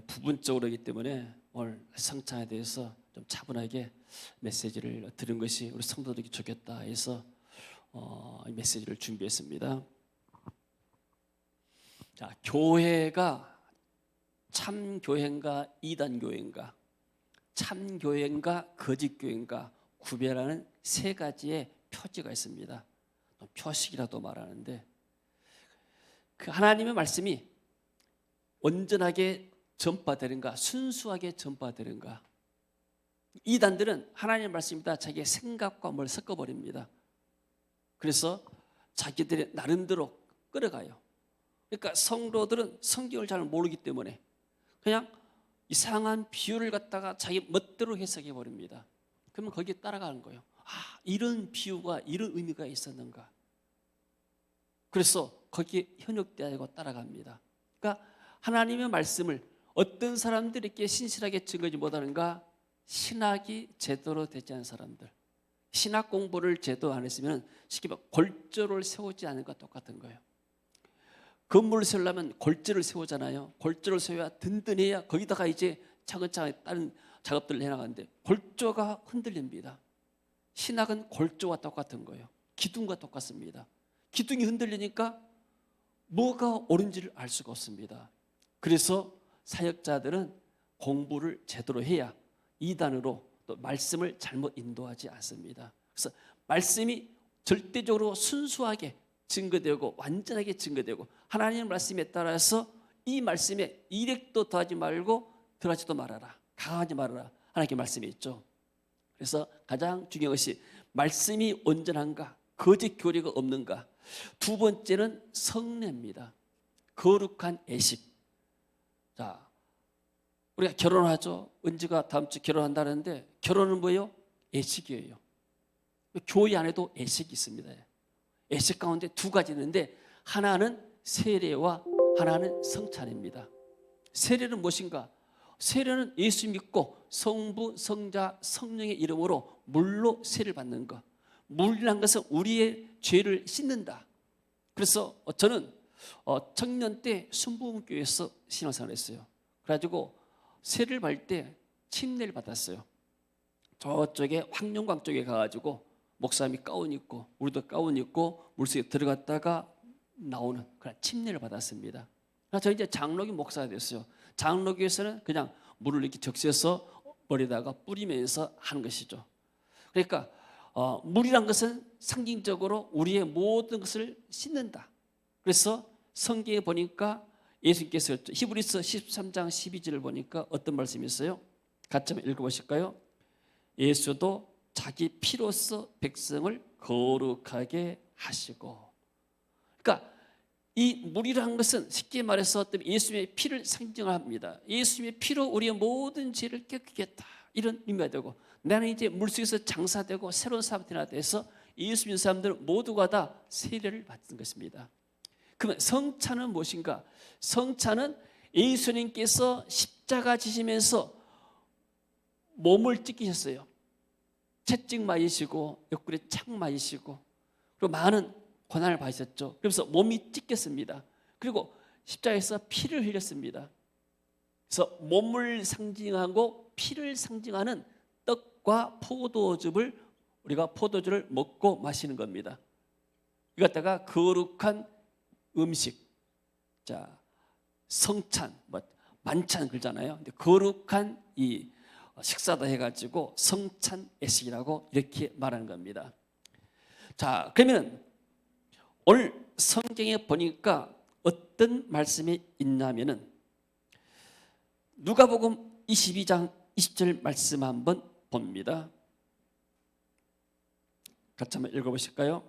부분적으로이기 때문에 오늘 성찬에 대해서 좀 차분하게 메시지를 들은 것이 우리 성도들에게 좋겠다 해서 이 메시지를 준비했습니다. 자, 교회가 참 교회인가 이단 교회인가, 참 교회인가 거짓 교회인가 구별하는 세 가지의 표지가 있습니다. 표식이라도 말하는데, 그 하나님의 말씀이 온전하게 전파되는가, 순수하게 전파되는가. 이단들은 하나님의 말씀이다 자기의 생각과 뭘 섞어버립니다. 그래서 자기들의 나름대로 끌어가요. 그러니까 성도들은 성경을 잘 모르기 때문에 그냥 이상한 비유를 갖다가 자기 멋대로 해석해 버립니다. 그러면 거기에 따라가는 거예요. 이런 비유가 이런 의미가 있었는가. 그래서 거기에 현혹되고 따라갑니다. 그러니까 하나님의 말씀을 어떤 사람들에게 신실하게 증거하지 못하는가? 신학이 제대로 되지 않은 사람들, 신학 공부를 제대로 안 했으면 쉽게 말해 골조를 세우지 않은 것과 똑같은 거예요. 건물을 세우려면 골조를 세우잖아요. 골조를 세워야 든든해야 거기다가 이제 차근차근 다른 작업들을 해나가는데 골조가 흔들립니다. 신학은 골조와 똑같은 거예요. 기둥과 똑같습니다. 기둥이 흔들리니까 뭐가 옳은지를 알 수가 없습니다. 그래서 사역자들은 공부를 제대로 해야 이단으로 또 말씀을 잘못 인도하지 않습니다. 그래서 말씀이 절대적으로 순수하게 증거되고 완전하게 증거되고 하나님의 말씀에 따라서 이 말씀에 이렉도 더하지 말고 덜하지도 말아라, 강하지 말아라, 하나님의 말씀이 있죠. 그래서 가장 중요한 것이 말씀이 온전한가, 거짓 교리가 없는가. 두 번째는 성례입니다. 거룩한 예식. 자, 우리가 결혼하죠. 은지가 다음 주 결혼한다는데 결혼은 뭐예요? 예식이에요. 교회 안에도 예식이 있습니다. 예식 가운데 두 가지 있는데 하나는 세례와 하나는 성찬입니다. 세례는 무엇인가? 세례는 예수 믿고 성부, 성자, 성령의 이름으로 물로 세례를 받는 것. 물이란 것은 우리의 죄를 씻는다. 그래서 저는 청년 때 순복음교회에서 신앙생활을 했어요. 그래가지고 세례를 받을 때 침례를 받았어요. 저쪽에 황룡강 쪽에 가가지고 목사님이 가운 입고 우리도 가운 입고 물속에 들어갔다가 나오는 그런 침례를 받았습니다. 저 이제 장로교 목사가 됐어요. 장로교에서는 그냥 물을 이렇게 적셔서 머리다가 뿌리면서 하는 것이죠. 그러니까 물이란 것은 상징적으로 우리의 모든 것을 씻는다. 그래서 성경에 보니까 예수님께서 히브리서 13장 12절을 보니까 어떤 말씀이 있어요? 같이 한번 읽어보실까요? 예수도 자기 피로써 백성을 거룩하게 하시고. 그러니까 이 물이라는 것은 쉽게 말해서 예수님의 피를 상징합니다. 예수님의 피로 우리의 모든 죄를 깨끗게 했다, 이런 의미가 되고, 나는 이제 물속에서 장사되고 새로운 사람들이 돼서 예수 믿는 사람들 모두가 다 세례를 받는 것입니다. 그러면 성찬은 무엇인가? 성찬은 예수님께서 십자가 지시면서 몸을 찢기셨어요. 채찍 맞으시고 옆구리에 착 맞으시고 그리고 많은 고난을 받으셨죠. 그래서 몸이 찢겼습니다. 그리고 십자가에서 피를 흘렸습니다. 그래서 몸을 상징하고 피를 상징하는 떡과 포도즙을 우리가 포도주를 먹고 마시는 겁니다. 이거 갖다가 거룩한 음식, 자 성찬, 만찬 그러잖아요. 근데 거룩한 이 식사다 해가지고 성찬 예식이라고 이렇게 말하는 겁니다. 자, 그러면 오늘 성경에 보니까 어떤 말씀이 있냐면은 누가복음 22장 20절 말씀 한번 봅니다. 같이 한번 읽어보실까요?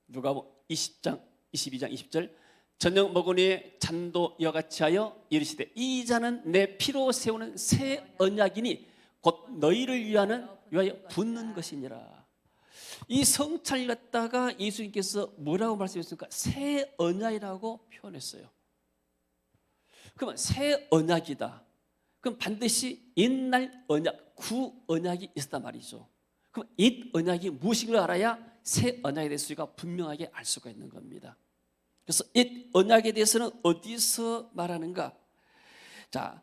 누가복음 22장 20절. 저녁 먹으니 잔도 이와같이 하여 이르시되 이 잔은 내 피로 세우는 새 언약이니 곧 너희를 위하여 붓는 것이니라. 이 성찬을 갖다가 예수님께서 뭐라고 말씀했습니까? 새 언약이라고 표현했어요. 그러면 새 언약이다. 그럼 반드시 옛날 언약, 구 언약이 있었단 말이죠. 그럼 옛 언약이 무엇인가 알아야 새 언약에 대해서 우리가 분명하게 알 수가 있는 겁니다. 그래서 옛 언약에 대해서는 어디서 말하는가? 자,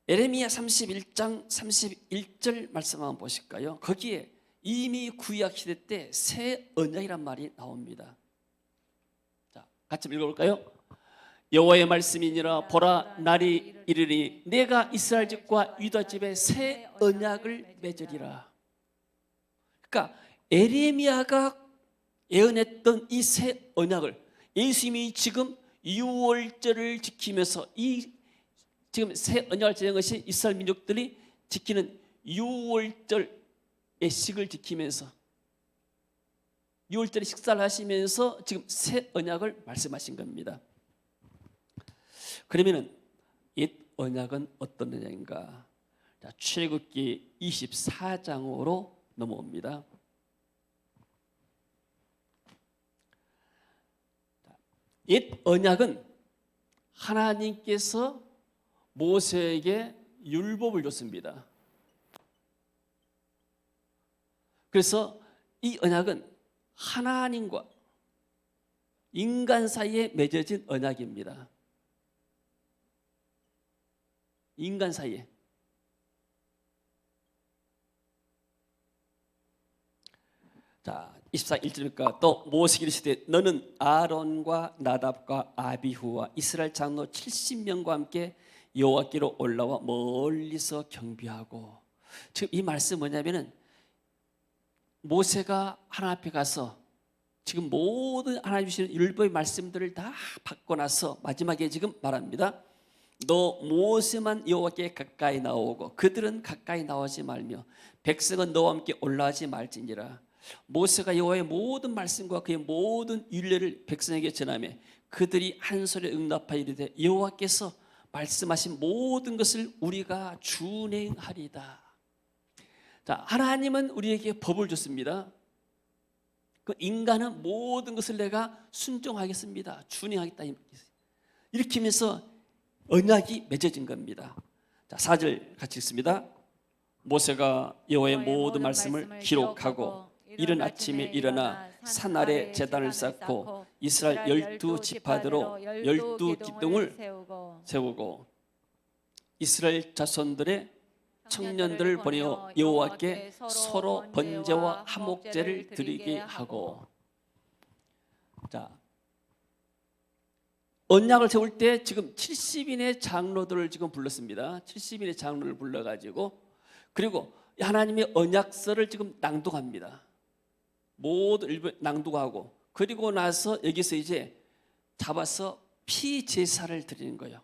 에레미야 31장 31절 말씀 한번 보실까요? 거기에 이미 구약 시대 때 새 언약이란 말이 나옵니다. 자, 같이 읽어볼까요? 여호와의 말씀이니라 보라 날이 이르니 내가 이스라엘 집과 유다 집에 새 언약을 맺으리라. 그러니까 에레미야가 예언했던 이 새 언약을 예수님이 지금 유월절을 지키면서 이 지금 새 언약을 지낸 것이 이스라엘 민족들이 지키는 유월절의 식을 지키면서 유월절에 식사를 하시면서 지금 새 언약을 말씀하신 겁니다. 그러면은 옛 언약은 어떤 언약인가? 자, 출애굽기 24장으로 넘어옵니다. 옛 언약은 하나님께서 모세에게 율법을 줬습니다. 그래서 이 언약은 하나님과 인간 사이에 맺어진 언약입니다. 인간 사이에. 자, 24절이니까 또 모세에게 이르시되 너는 아론과 나답과 아비후와 이스라엘 장로 70명과 함께 여호와께로 올라와 멀리서 경배하고. 지금 이 말씀 뭐냐면은 모세가 하나님 앞에 가서 지금 모든 하나님 주시는 율법의 말씀들을 다 받고 나서 마지막에 지금 말합니다. 너 모세만 여호와께 가까이 나오고 그들은 가까이 나오지 말며 백성은 너와 함께 올라가지 말지니라. 모세가 여호와의 모든 말씀과 그의 모든 율례를 백성에게 전하며 그들이 한 소리에 응답하여 이르되 여호와께서 말씀하신 모든 것을 우리가 준행하리다. 자, 하나님은 우리에게 법을 줬습니다. 그 인간은 모든 것을 내가 순종하겠습니다. 준행하겠다. 이렇게 하면서 언약이 맺어진 겁니다. 자, 4절 같이 읽습니다. 모세가 여호와의 모든 말씀을 기록하고 이른 아침에 일어나 산 아래 제단을 쌓고 이스라엘 12지파대로 12기둥을 세우고 이스라엘 자손들의 청년들을 보내어 여호와께 서로 번제와 화목제를 드리게 하고. 자, 언약을 세울 때 지금 70인의 장로들을 지금 불렀습니다. 70인의 장로를 불러가지고 그리고 하나님의 언약서를 지금 낭독합니다. 모두 낭독하고 그리고 나서 여기서 이제 잡아서 피 제사를 드리는 거예요.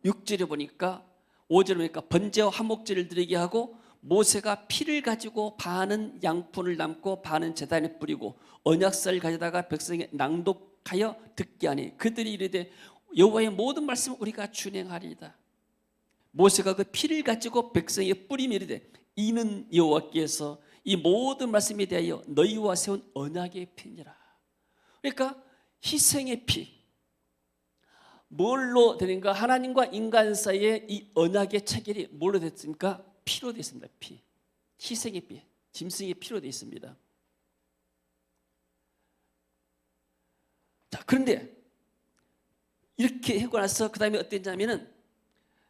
6절에 보니까 5절에 보니까 번제와 화목제를 드리게 하고 모세가 피를 가지고 반은 양푼을 담고 반은 제단에 뿌리고 언약서를 가져다가 백성에게 낭독하여 듣게 하니 그들이 이르되 여호와의 모든 말씀을 우리가 준행하리이다. 모세가 그 피를 가지고 백성에게 뿌리며 이르되 이는 여호와께서 이 모든 말씀에 대하여 너희와 세운 언약의 피니라. 그러니까 희생의 피. 뭘로 되는가? 하나님과 인간 사이에 이 언약의 체결이 뭘로 됐습니까? 피로 됐습니다. 피. 희생의 피. 짐승의 피로 되어 있습니다. 자, 그런데 이렇게 하고 나서 그 다음에 어땠냐면은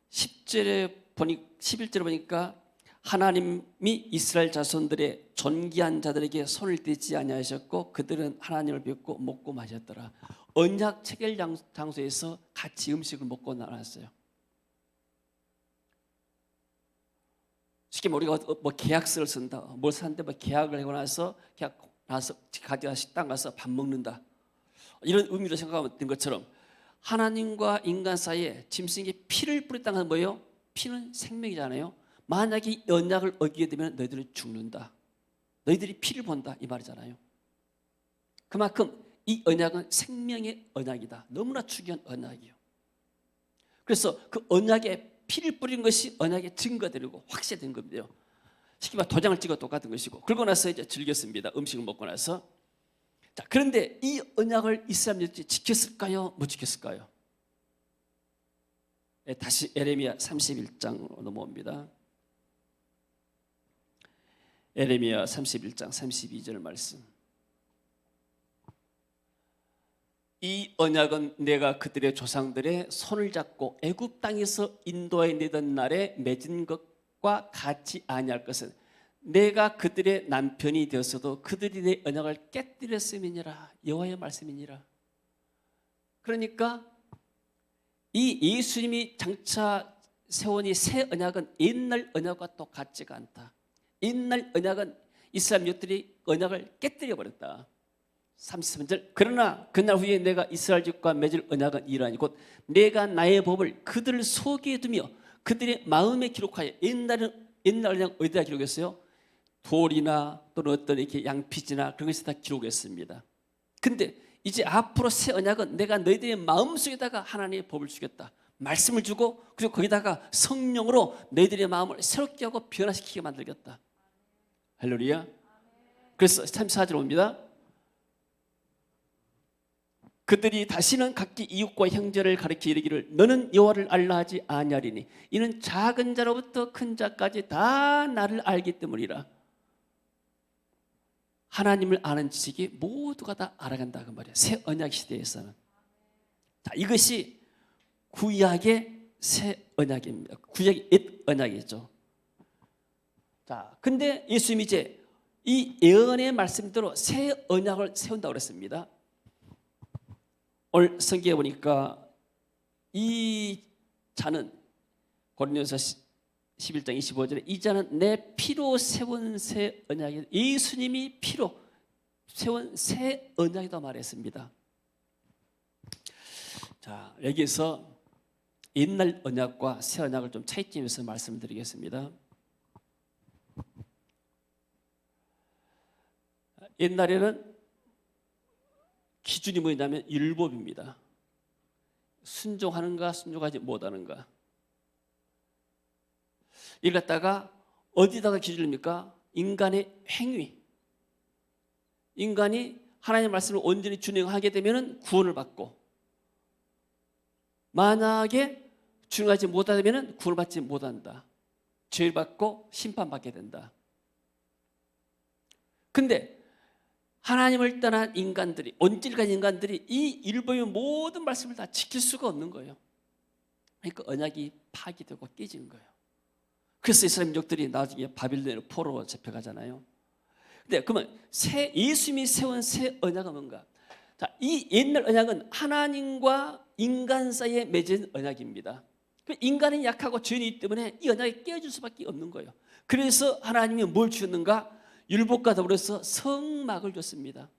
11절에 보니까 하나님이 이스라엘 자손들의 존귀한 자들에게 손을 떼지 아니하셨고 그들은 하나님을 뵙고 먹고 마셨더라. 언약 체결 장소에서 같이 음식을 먹고 나눴어요. 쉽게 우리가 뭐 계약서를 쓴다, 뭘 사는데 뭐 계약을 하고 나서 계약 나서 가져가 식당 가서 밥 먹는다, 이런 의미로 생각하면 된 것처럼 하나님과 인간 사이에 짐승의 피를 뿌렸다는 건 뭐예요? 피는 생명이잖아요. 만약에 이 언약을 어기게 되면 너희들은 죽는다. 너희들이 피를 본다 이 말이잖아요. 그만큼 이 언약은 생명의 언약이다. 너무나 중요한 언약이에요. 그래서 그 언약에 피를 뿌린 것이 언약의 증거되고 확실된 겁니다. 쉽게 말해 도장을 찍어 똑같은 것이고 그러고 나서 이제 즐겼습니다. 음식을 먹고 나서. 자, 그런데 이 언약을 이스라엘인들이 지켰을까요? 못 지켰을까요? 네, 다시 에레미야 31장으로 넘어옵니다. 에레미야 31장 32절 말씀. 이 언약은 내가 그들의 조상들의 손을 잡고 애굽 땅에서 인도해 내던 날에 맺은 것과 같이 아니할 것은 내가 그들의 남편이 되었어도 그들이 내 언약을 깨뜨렸음이니라. 여호와의 말씀이니라. 그러니까 이 예수님이 장차 세운 이 새 언약은 옛날 언약과 똑같지가 않다. 옛날 언약은 이스라엘 족들이 언약을 깨뜨려 버렸다. 33절 그러나 그날 후에 내가 이스라엘 집과 맺을 언약은 이러하니 곧 내가 나의 법을 그들 속에 두며 그들의 마음에 기록하여. 옛날 언약 어디다 기록했어요? 돌이나 또는 어떤 이렇게 양피지나 그런 것에다 기록했습니다. 근데 이제 앞으로 새 언약은 내가 너희들의 마음속에다가 하나님의 법을 주겠다. 말씀을 주고 그리고 거기다가 성령으로 너희들의 마음을 새롭게 하고 변화시키게 만들겠다. 할렐루야. 그래서 34절 옵니다. 그들이 다시는 각기 이웃과 형제를 가리켜 이르기를 너는 여호와를 알라 하지 아니하리니 이는 작은 자로부터 큰 자까지 다 나를 알기 때문이라. 하나님을 아는 지식이 모두가 다 알아간다 그 말이에요. 새 언약 시대에서는. 자, 이것이 구약의 새 언약입니다. 구약의 옛 언약이죠. 자, 근데 예수님이 이제 이 예언의 말씀대로 새 언약을 세운다고 그랬습니다. 오늘 성경에 보니까 이 자는 고린도서 11장 25절에 이 자는 내 피로 세운 새 언약이 예수님이 피로 세운 새 언약이다 말했습니다. 자, 여기서 옛날 언약과 새 언약을 좀 차이점에서 말씀드리겠습니다. 옛날에는 기준이 뭐냐면 율법입니다. 순종하는가 순종하지 못하는가. 이걸 갖다가 어디다가 기준입니까? 인간의 행위. 인간이 하나님의 말씀을 온전히 준행하게 되면 구원을 받고 만약에 준행하지 못하면 구원을 받지 못한다. 죄를 받고 심판받게 된다. 근데 하나님을 떠난 인간들이 온질간 인간들이 이 율법의 모든 말씀을 다 지킬 수가 없는 거예요. 그러니까 언약이 파기되고 깨지는 거예요. 그래서 이스라엘 민족들이 나중에 바빌론으로 포로로 잡혀가잖아요. 근데 그러면 예수님이 세운 새 언약은 뭔가? 자, 이 옛날 언약은 하나님과 인간 사이에 맺은 언약입니다. 인간은 약하고 죄인이 있기 때문에 이 언약이 깨어질 수밖에 없는 거예요. 그래서 하나님이 뭘 주셨는가? 율법과 더불어서 성막을 줬습니다.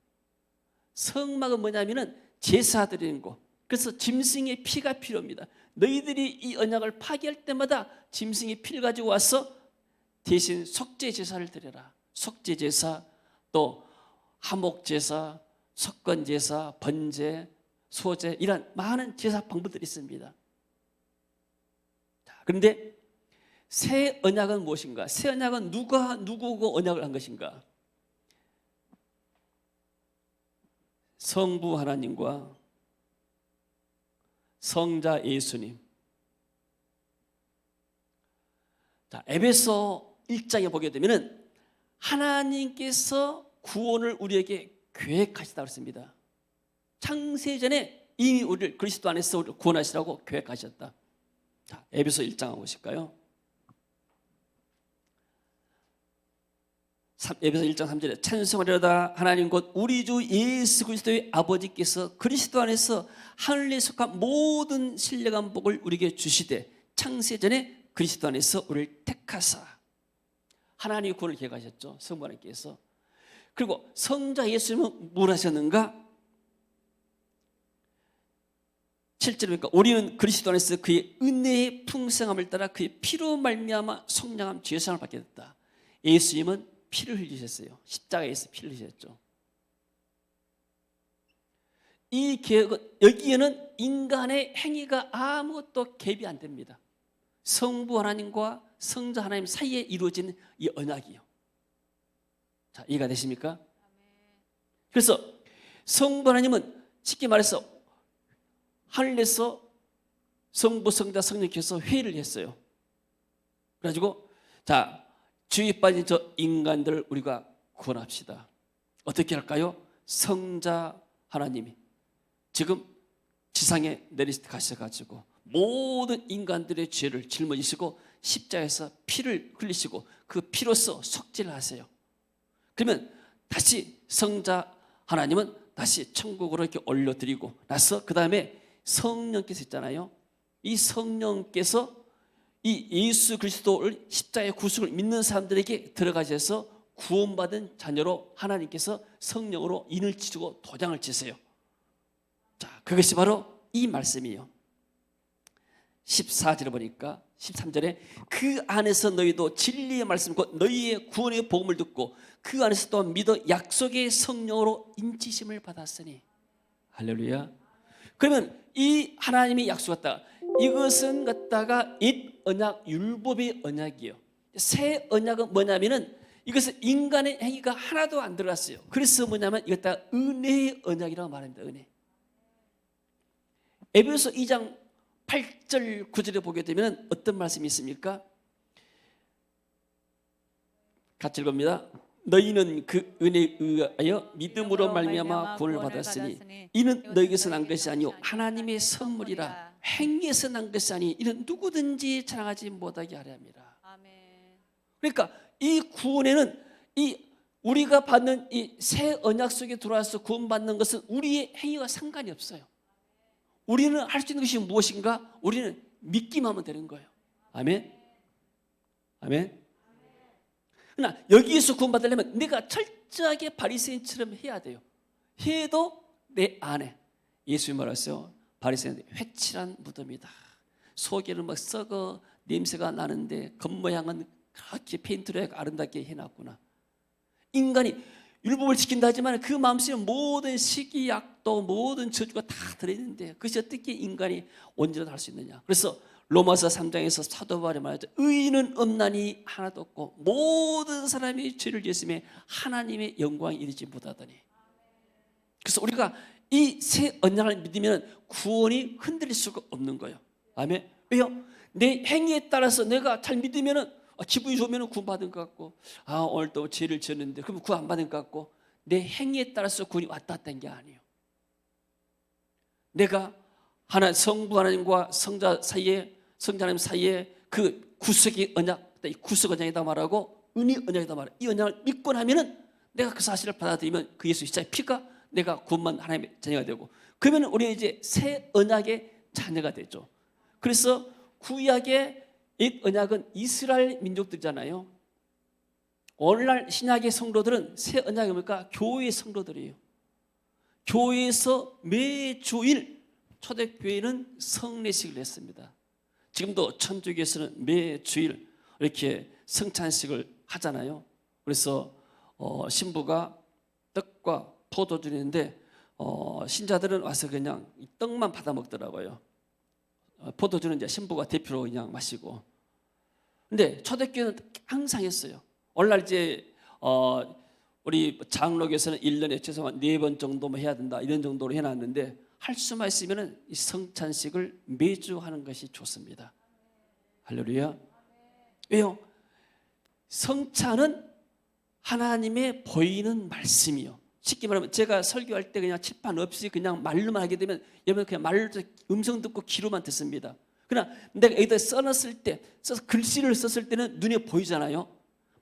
성막은 뭐냐면은 제사 드리는 거. 그래서 짐승의 피가 필요합니다. 너희들이 이 언약을 파기할 때마다 짐승의 피를 가지고 와서 대신 속죄 제사를 드려라. 속죄 제사, 또 하목 제사, 석건 제사, 번제, 소제 이런 많은 제사 방법들이 있습니다. 그런데 새 언약은 무엇인가? 새 언약은 누가 누구고 언약을 한 것인가? 성부 하나님과 성자 예수님. 자, 에베소 1장에 보게 되면은 하나님께서 구원을 우리에게 계획하시다고 했습니다. 창세전에 이미 우리를 그리스도 안에서 우리를 구원하시라고 계획하셨다. 자, 에베소 1장 한번 보실까요? 에베소 1장 3절에 찬송하려다 하나님 곧 우리 주 예수 그리스도의 아버지께서 그리스도 안에서 하늘에 속한 모든 신령한 복을 우리에게 주시되 창세전에 그리스도 안에서 우리를 택하사. 하나님이 구원을 계획하셨죠. 성부 하나님께서. 그리고 성자 예수님은 뭘 하셨는가? 7절에 보니까 우리는 그리스도 안에서 그의 은혜의 풍성함을 따라 그의 피로 말미암아 속량함 죄사함을 받게 됐다. 예수님은 피를 흘리셨어요. 십자가에서 피를 흘리셨죠. 이 계획은 여기에는 인간의 행위가 아무것도 개입이 안 됩니다. 성부 하나님과 성자 하나님 사이에 이루어진 이 언약이요. 자, 이해가 되십니까? 그래서 성부 하나님은 쉽게 말해서 하늘에서 성부, 성자, 성령께서 회의를 했어요. 그래가지고 자, 죄에 빠진 저 인간들을 우리가 구원합시다. 어떻게 할까요? 성자 하나님이 지금 지상에 내려가셔가지고 모든 인간들의 죄를 짊어지시고 십자가에서 피를 흘리시고 그 피로써 속죄를 하세요. 그러면 다시 성자 하나님은 다시 천국으로 이렇게 올려드리고 나서 그 다음에 성령께서 있잖아요. 이 성령께서 이 예수 그리스도를 십자가의 구속을 믿는 사람들에게 들어가셔서 구원받은 자녀로 하나님께서 성령으로 인을 치고 도장을 치세요. 자, 그것이 바로 이 말씀이에요. 14절에 보니까 13절에 그 안에서 너희도 진리의 말씀 곧 너희의 구원의 복음을 듣고 그 안에서 또 믿어 약속의 성령으로 인치심을 받았으니. 할렐루야. 그러면 이 하나님이 약속했다. 이것은 갖다가 옛 언약 율법의 언약이에요. 새 언약은 뭐냐면은 이것은 인간의 행위가 하나도 안 들어갔어요. 그래서 뭐냐면 이것 다 은혜의 언약이라고 말합니다. 은혜. 에베소 2장 8절 9절에 보게 되면 어떤 말씀이 있습니까? 같이 읽습니다. 너희는 그 은혜에 의하여 믿음으로 말미암아 구원을 받았으니 이는 너희에게서 난 것이 아니요 하나님의 선물이라. 행위에서 난 것이 아니 이는 누구든지 자랑하지 못하게 하려 함이라. 그러니까 이 구원에는 이 우리가 받는 이 새 언약 속에 들어와서 구원받는 것은 우리의 행위와 상관이 없어요. 우리는 할 수 있는 것이 무엇인가? 우리는 믿기만 하면 되는 거예요. 아멘. 아멘. 그러나 여기에서 구원받으려면 내가 철저하게 바리새인처럼 해야 돼요. 해도 내 안에 예수님 말했어요. 바리새인 회칠한 무덤이다. 속에는 막 썩어 냄새가 나는데 겉모양은 그렇게 페인트로 아름답게 해놨구나. 인간이 율법을 지킨다 하지만 그 마음속에 모든 시기약도 모든 저주가 다 들어있는데 그것이 어떻게 인간이 온전히 할 수 있느냐. 그래서 로마서 3장에서 사도 바울이 말하죠. 의인은 없나니 하나도 없고 모든 사람이 죄를 지었음에 하나님의 영광에 이르지 못하더니. 그래서 우리가 이 새 언약을 믿으면 구원이 흔들릴 수가 없는 거예요. 아멘. 왜요? 내 행위에 따라서 내가 잘 믿으면 기분이 좋으면 구원받은 것 같고 오늘 또 죄를 지었는데 그러면 구원 안 받은 것 같고 내 행위에 따라서 구원이 왔다 갔다 한 게 아니에요. 내가 성부 하나님과 성자 사이에 성자 하나님 사이에 그 구속의 언약, 이 구속 언약이다 말하고 은혜 언약이다 말하고 이 언약을 믿고 나면은 내가 그 사실을 받아들이면 그 예수 십자가의 피가 내가 구원받은 하나님의 자녀가 되고 그러면 우리는 이제 새 언약의 자녀가 되죠. 그래서 구약의 옛 언약은 이스라엘 민족들이잖아요. 오늘날 신약의 성도들은 새 언약이 뭡니까? 교회의 성도들이에요. 교회에서 매주일 초대교회는 성례식을 했습니다. 지금도 천주교에서는 매주일 이렇게 성찬식을 하잖아요. 그래서 신부가 떡과 포도주를 했는데 신자들은 와서 그냥 떡만 받아 먹더라고요. 포도주는 이제 신부가 대표로 그냥 마시고. 근데 초대교회는 항상 했어요. 오늘날 이제 우리 장로교에서는 1년에 최소한 4번 정도만 해야 된다 이런 정도로 해놨는데 할 수만 있으면 이 성찬식을 매주 하는 것이 좋습니다. 할렐루야. 왜요? 성찬은 하나님의 보이는 말씀이요. 쉽게 말하면 제가 설교할 때 그냥 칠판 없이 그냥 말로만 하게 되면 여러분 그냥 말로 음성 듣고 귀로만 듣습니다. 그러나 내가 여기다 써놨을 때 써서 글씨를 썼을 때는 눈에 보이잖아요.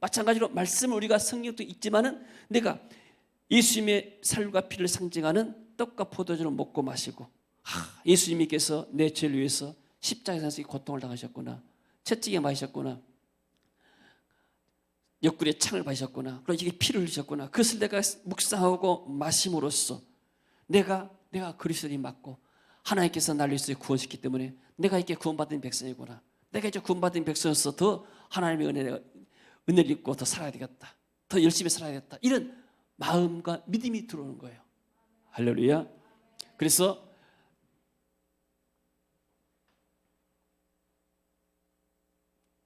마찬가지로 말씀을 우리가 성경도 있지만은 내가 예수님의 살과 피를 상징하는 떡과 포도주를 먹고 마시고 예수님께서 내 죄를 위해서 십자가에서 고통을 당하셨구나. 채찍에 맞으셨구나. 옆구리에 창을 받으셨구나. 그리고 이게 피를 흘리셨구나. 그것을 내가 묵상하고 마심으로써 내가 그리스도인 맞고 하나님께서 나를 위해서 구원시켰기 때문에 내가 이렇게 구원받은 백성이구나. 내가 이제 구원받은 백성으로서 더 하나님의 은혜를 입고 더 살아야 되겠다. 더 열심히 살아야 되겠다. 이런 마음과 믿음이 들어오는 거예요. 할렐루야. 그래서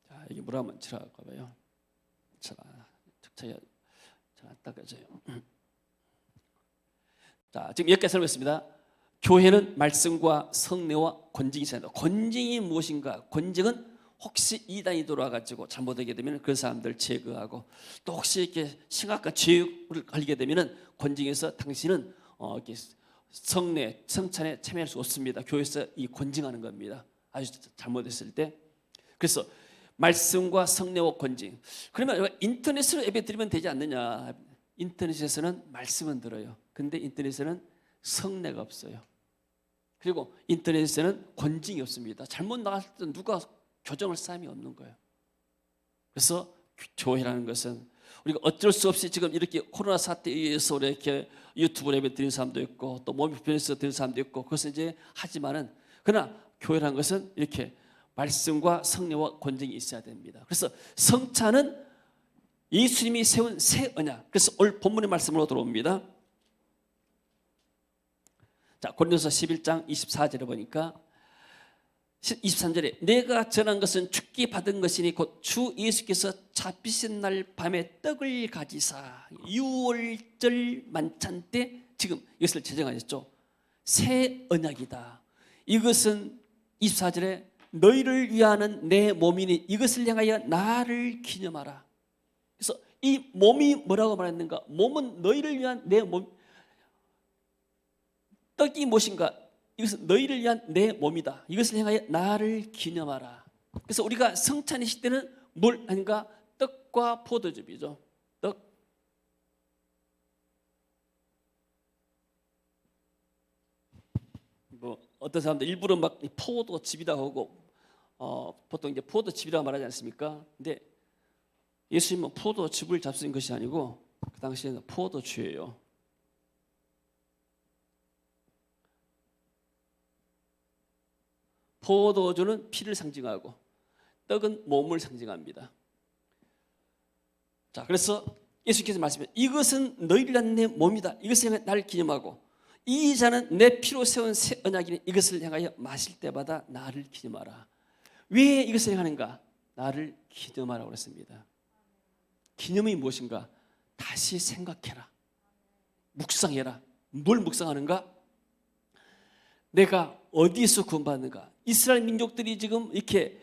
자, 이게 물 한번 칠할까 봐요. 잘 안 닦아져요. 자, 지금 여기까지 설명했습니다. 교회는 말씀과 성례와 권징이 있습니다. 권징이 무엇인가? 권징은 혹시 이단이 돌아가지고 잘못하게 되면 그 사람들 제거하고 또 혹시 이렇게 심각한 죄를 걸리게 되면 권징에서 당신은 이렇게 성례, 성찬에 참여할 수 없습니다. 교회에서 이 권징하는 겁니다. 아주 잘못했을 때. 그래서 말씀과 성례와 권징. 그러면 인터넷으로 예배 드리면 되지 않느냐? 인터넷에서는 말씀은 들어요. 근데 인터넷에는 성례가 없어요. 그리고 인터넷에서는 권징이 없습니다. 잘못 나갔을 때 누가 교정할 사람이 없는 거예요. 그래서 교회라는 것은 우리가 어쩔 수 없이 지금 이렇게 코로나 사태에 의해서 이렇게 유튜브 예배 드리는 사람도 있고 또 몸이 불편해서 드리는 사람도 있고 그것은 이제 하지만은 그러나 교회라는 것은 이렇게 말씀과 성례와 권징이 있어야 됩니다. 그래서 성찬은 예수님이 세운 새 언약. 그래서 오늘 본문의 말씀으로 들어옵니다. 자, 고린도서 11장 24절에 보니까 23절에 내가 전한 것은 죽기 받은 것이니 곧 주 예수께서 잡히신 날 밤에 떡을 가지사 유월절 만찬 때 지금 이것을 제정하셨죠. 새 언약이다. 이것은 24절에 너희를 위하는 내 몸이니 이것을 향하여 나를 기념하라. 그래서 이 몸이 뭐라고 말했는가? 몸은 너희를 위한 내 몸. 떡이 무엇인가? 이것은 너희를 위한 내 몸이다. 이것을 향하여 나를 기념하라. 그래서 우리가 성찬이실 때는 뭘 하는가? 떡과 포도즙이죠. 떡. 뭐 어떤 사람들 일부러 막 포도즙이라고 하고 보통 이제 포도즙이라고 말하지 않습니까? 근데 예수님은 포도즙을 잡수신 것이 아니고 그 당시에는 포도주예요. 포도주는 피를 상징하고 떡은 몸을 상징합니다. 자, 그래서 예수께서 말씀해 이것은 너희를 위한 내 몸이다. 이것을 향해 나를 기념하고 이 잔은 내 피로 세운 새 언약이니 이것을 향하여 마실 때마다 나를 기념하라. 왜 이것을 행하는가? 나를 기념하라고 그랬습니다. 기념이 무엇인가? 다시 생각해라. 묵상해라. 뭘 묵상하는가? 내가 어디에서 구원받는가? 이스라엘 민족들이 지금 이렇게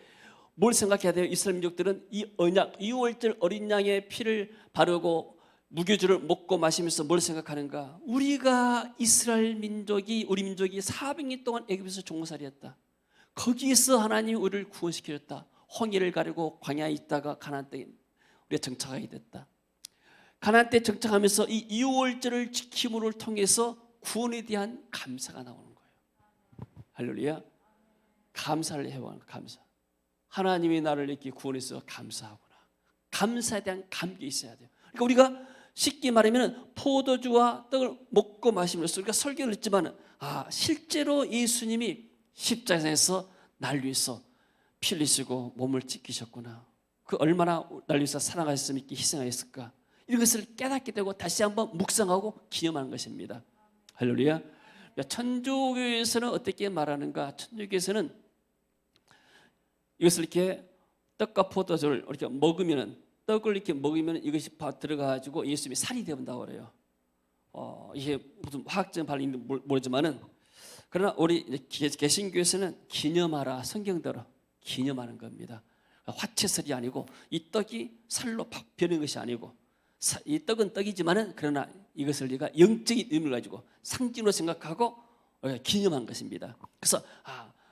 뭘 생각해야 돼요? 이스라엘 민족들은 이 언약, 유월절 어린 양의 피를 바르고 무교주를 먹고 마시면서 뭘 생각하는가? 우리가 이스라엘 민족이 우리 민족이 400년 동안 애굽에서 종살이했다. 거기에서 하나님이 우리를 구원시켰다. 홍해를 가르고 광야에 있다가 가나안 땅에 우리가 정착하게 됐다. 가나안 땅에 정착하면서 이 유월절을 지킴으로 통해서 구원에 대한 감사가 나오는 거예요. 할렐루야. 감사를 해와 감사. 하나님이 나를 이렇게 구원해서 감사하구나. 감사에 대한 감격이 있어야 돼요. 그러니까 우리가 쉽게 말하면 포도주와 떡을 먹고 마시면서 우리가 설교를 했지만 실제로 예수님이 십자가에서 날 위해서 피 흘리시고 몸을 찢기셨구나. 그 얼마나 날 위해서 사랑하셨으면 이렇게 희생하였을까. 이것을 깨닫게 되고 다시 한번 묵상하고 기념하는 것입니다. 할렐루야. 천주교에서는 어떻게 말하는가? 천주교에서는 이것을 이렇게 떡과 포도주를 이렇게 먹으면은 떡을 이렇게 먹으면 이것이 들어가가지고 예수님이 살이 되온다고 그래요. 이게 무슨 화학적인 발언인지 모르지만은 그러나 우리 개신교에서는 기념하라 성경대로 기념하는 겁니다. 화채설이 아니고 이 떡이 살로 팍 변한 것이 아니고 이 떡은 떡이지만은 그러나 이것을 우리가 영적인 의미를 가지고 상징으로 생각하고 기념한 것입니다. 그래서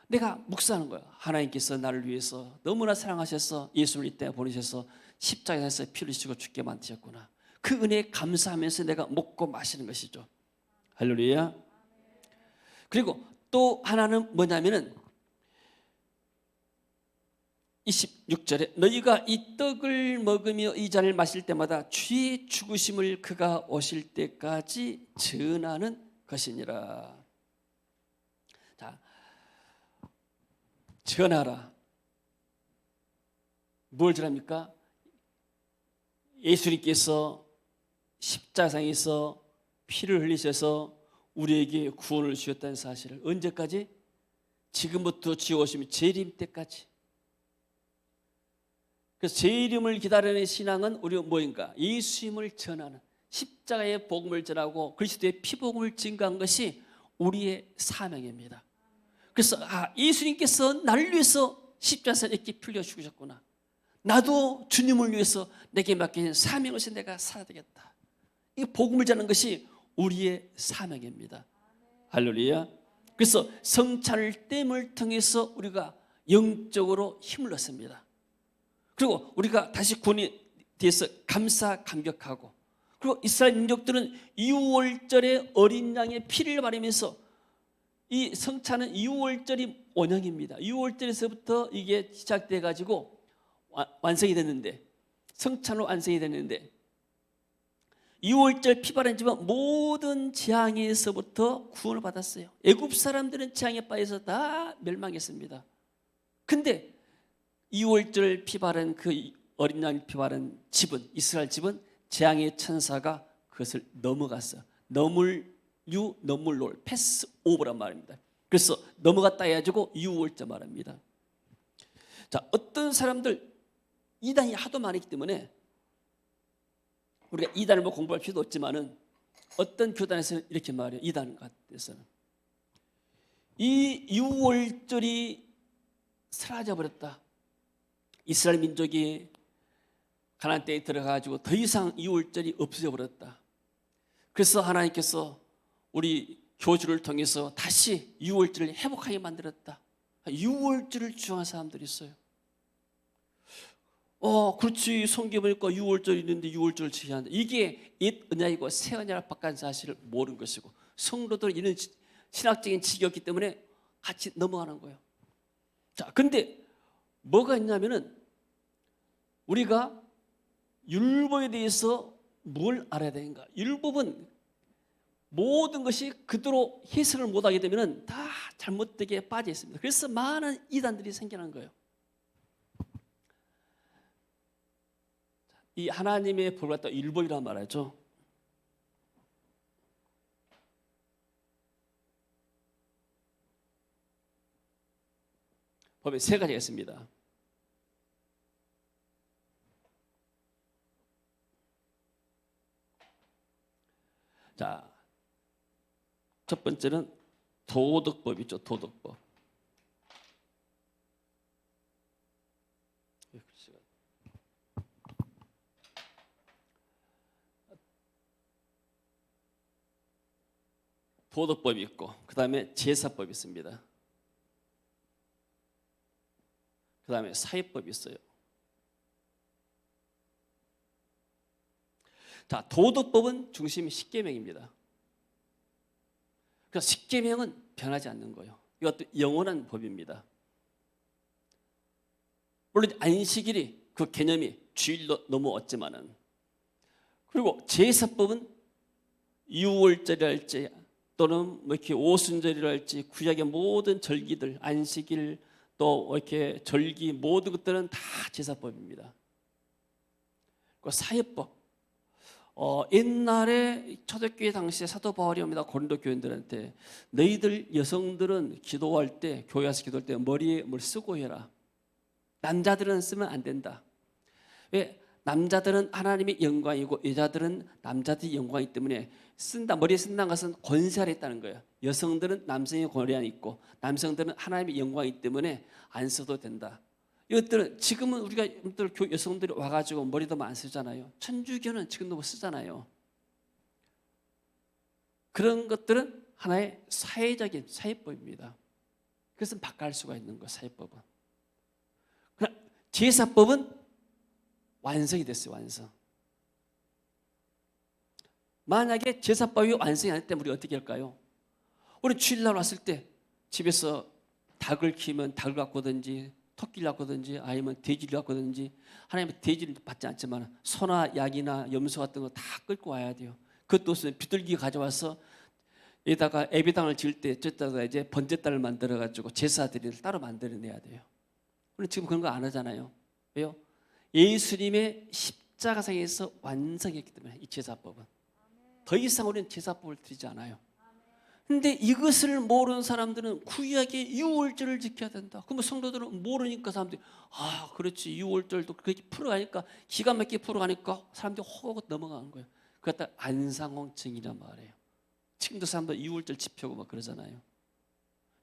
내가 묵상하는 거예요. 하나님께서 나를 위해서 너무나 사랑하셔서 예수를 이 땅에 보내셔서 십자가에서 피 흘리시고 죽게 만드셨구나. 그 은혜에 감사하면서 내가 먹고 마시는 것이죠. 할렐루야. 그리고 또 하나는 뭐냐면은 26절에 너희가 이 떡을 먹으며 이 잔을 마실 때마다 주의 죽으심을 그가 오실 때까지 전하는 것이니라. 자, 전하라. 뭘 전합니까? 예수님께서 십자가상에서 피를 흘리셔서 우리에게 구원을 주셨다는 사실을 언제까지? 지금부터 지어오시면 재림 때까지. 그래서 재림을 기다리는 신앙은 우리가 뭐인가? 예수님을 전하는 십자가의 복음을 전하고 그리스도의 피복음을 증거한 것이 우리의 사명입니다. 그래서 예수님께서 나를 위해서 십자가에서 이렇게 풀려 죽으셨구나. 나도 주님을 위해서 내게 맡긴 사명을 내가 살아야 되겠다. 이 복음을 전하는 것이 우리의 사명입니다. 할렐루야. 그래서 성찬을 땜을 통해서 우리가 영적으로 힘을 얻습니다. 그리고 우리가 다시 구원에 대해서 감사 감격하고, 그리고 이스라엘 민족들은 유월절에 어린 양의 피를 바르면서, 이 성찬은 유월절이 원형입니다. 유월절에서부터 이게 시작돼 가지고 완성이 됐는데, 성찬으로 완성이 됐는데, 유월절 피 바른 집은 모든 재앙에서부터 구원을 받았어요. 애굽 사람들은 재앙에 빠져서 다 멸망했습니다. 근데 유월절 피 바른 그 어린 양 피 바른 집은, 이스라엘 집은 재앙의 천사가 그것을 넘어갔어. 넘물롤 패스 오버란 말입니다. 그래서 넘어갔다 해가지고 유월절 말합니다. 자, 어떤 사람들 이단이 하도 많기 때문에 우리가 이단을 뭐 공부할 필요도 없지만은, 어떤 교단에서는 이렇게 말해요. 이단 같아서는 이 유월절이 사라져 버렸다. 이스라엘 민족이 가나안 땅에 들어가지고 더 이상 유월절이 없어져 버렸다. 그래서 하나님께서 우리 교주를 통해서 다시 유월절을 회복하게 만들었다. 유월절을 주장하는 사람들이 있어요. 그렇지, 성경에 보니까 유월절이 있는데 유월절을 지켜야 한다. 이게 옛 언약이고 새 언약을 바꾼 사실을 모르는 것이고, 성도들은 이런 신학적인 지식이었기 때문에 같이 넘어가는 거예요. 자, 근데 뭐가 있냐면은, 우리가 율법에 대해서 뭘 알아야 되는가? 율법은 모든 것이 그대로 해석을 못하게 되면 다 잘못되게 빠져 있습니다. 그래서 많은 이단들이 생겨난 거예요. 이 하나님의 법을 갖다 율법이라고 말하죠. 법에 세 가지가 있습니다. 자, 첫 번째는 도덕법이죠. 도덕법. 도덕법이 있고, 그 다음에 제사법이 있습니다. 그 다음에 사회법이 있어요. 자, 도덕법은 중심이 십계명입니다. 그래서 십계명은 변하지 않는 거예요. 이것도 영원한 법입니다. 물론 안식일이 그 개념이 주일로 넘어왔지만은, 그리고 제사법은 유월절이랄지 또는 뭐 이렇게 오순절이랄지 구약의 모든 절기들, 안식일 또 이렇게 절기 모든 것들은 다 제사법입니다. 그 사회법, 옛날에 초대교회 당시에 사도 바울이 옵니다. 고린도 교인들한테, 너희들 여성들은 기도할 때, 교회 와서 기도할 때 머리에 뭘 쓰고 해라. 남자들은 쓰면 안 된다. 왜? 남자들은 하나님의 영광이고 여자들은 남자들의 영광이기 때문에 머리에 쓴다는 것은 권세 아래 있다는 거예요. 여성들은 남성의 권리 안에 있고 남성들은 하나님의 영광이기 때문에 안 써도 된다. 이것들은 지금은 우리가 여성들이 와가지고 머리도 안 쓰잖아요. 천주교는 지금도 못 쓰잖아요. 그런 것들은 하나의 사회적인 사회법입니다. 그래서 바꿀 수가 있는 거예요. 사회법은. 그러나 제사법은 완성이 됐어요. 완성. 만약에 제사법이 완성이 안 됐다면 우리 어떻게 할까요? 우리 주일날 왔을 때 집에서 닭을 키우면 닭을 갖고 오든지 토끼를 갖고 오든지 아니면 돼지를 갖고 오든지, 하나님은 돼지를 받지 않지만 소나 양이나 염소 같은 거 다 끌고 와야 돼요. 그것도 없으면 비둘기 가져와서 여기다가 예배당을 지을 때 저기다가 이제 번제단을 만들어 가지고 제사드리를 따로 만들어내야 돼요. 우리 지금 그런 거 안 하잖아요. 왜요? 예수님의 십자가상에서 완성했기 때문에 이 제사법은 더 이상 우리는 제사법을 드리지 않아요. 근데 이것을 모르는 사람들은 구약의 유월절을 지켜야 된다. 그러면 성도들은 모르니까 사람들이 그렇지, 유월절도 그렇게 풀어가니까 기가 막히게 풀어가니까 사람들이 호고 넘어가는 거예요. 그것도 안상홍증이란 말이에요. 지금도 사람들 유월절 지표고 막 그러잖아요.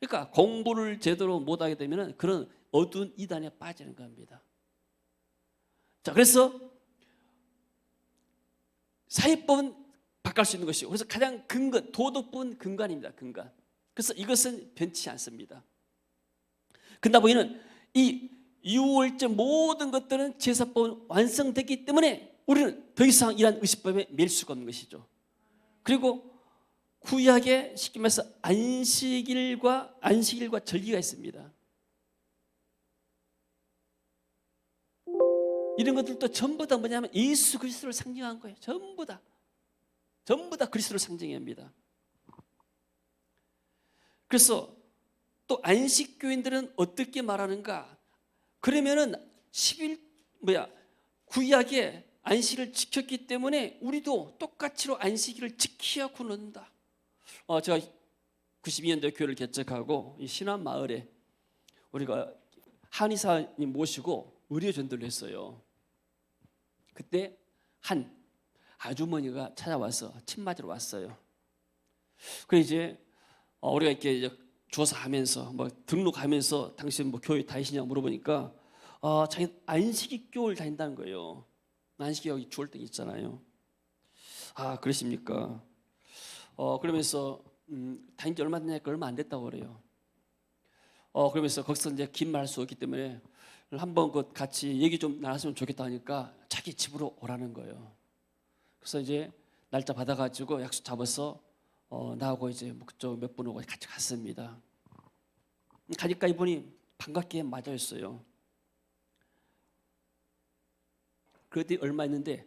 그러니까 공부를 제대로 못하게 되면 그런 어두운 이단에 빠지는 겁니다. 자, 그래서 사회법은 바꿀 수 있는 것이고, 그래서 가장 근간, 도덕법은 근간입니다. 근간. 그래서 이것은 변치 않습니다. 그러다 보이는 이 유월절 모든 것들은 제사법은 완성됐기 때문에 우리는 더 이상 이러한 의식법에 매일 수가 없는 것이죠. 그리고 구약에 쉽게 말해서 안식일과 절기가 있습니다. 이런 것들도 전부 다 뭐냐면 예수 그리스도를 상징한 거예요. 전부 다 그리스도를 상징합니다. 그래서 또 안식교인들은 어떻게 말하는가? 그러면은 10일 구약에 안식일을 지켰기 때문에 우리도 똑같이로 안식일을 지켜야 구는다. 제가 92년도에 교회를 개척하고 이 신안 마을에 우리가 한의사님 모시고 의료 전도를 했어요. 그때 한 아주머니가 찾아와서 침 맞으러 왔어요. 그래 이제 우리가 이렇게 이제 조사하면서 등록하면서 당신 교회 다니시냐고 물어보니까 자기 안식일 교회를 다닌다는 거예요. 안식일 여기 주월등 있잖아요. 아 그러십니까? 그러면서 다닌 지 얼마 됐냐니까 얼마 안 됐다고 그래요. 그러면서 거기서 이제 긴 말 할 수 없기 때문에 한번 같이 얘기 좀 나눴으면 좋겠다 하니까 자기 집으로 오라는 거예요. 그래서 이제 날짜 받아가지고 약속 잡아서 나하고 이제 그쪽 몇 분 오고 같이 갔습니다. 가니까 이분이 반갑게 맞아줬어요. 그랬더니 얼마 있는데